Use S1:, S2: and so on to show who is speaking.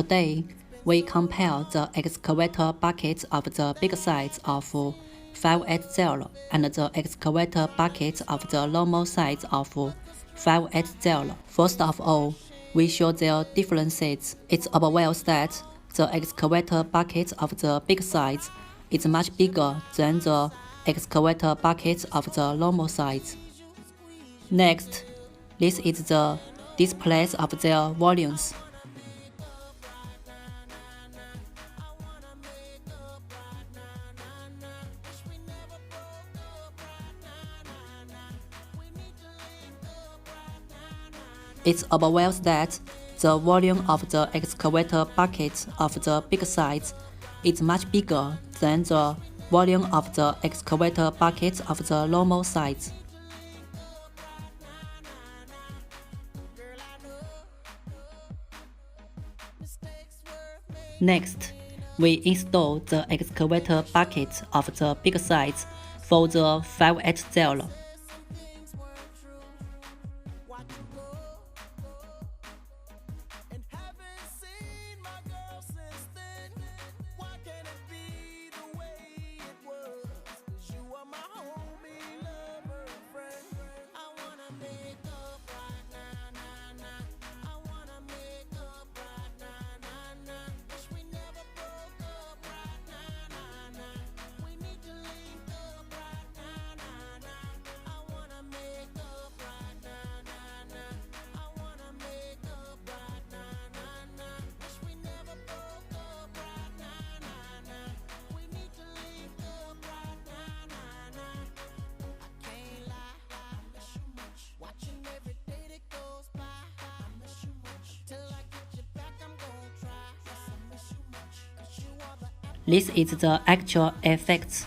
S1: Today, we compare the excavator buckets of the big size of 580 and the excavator buckets of the normal size of 580. First of all, we show their differences. It's obvious that the excavator bucket of the big size is much bigger than the excavator bucket of the normal size. Next, this is the displays of their volumes. It's obvious that the volume of the excavator bucket of the big size is much bigger than the volume of the excavator bucket of the normal size. Next, we install the excavator bucket of the big size for the 580. This is the actual effects.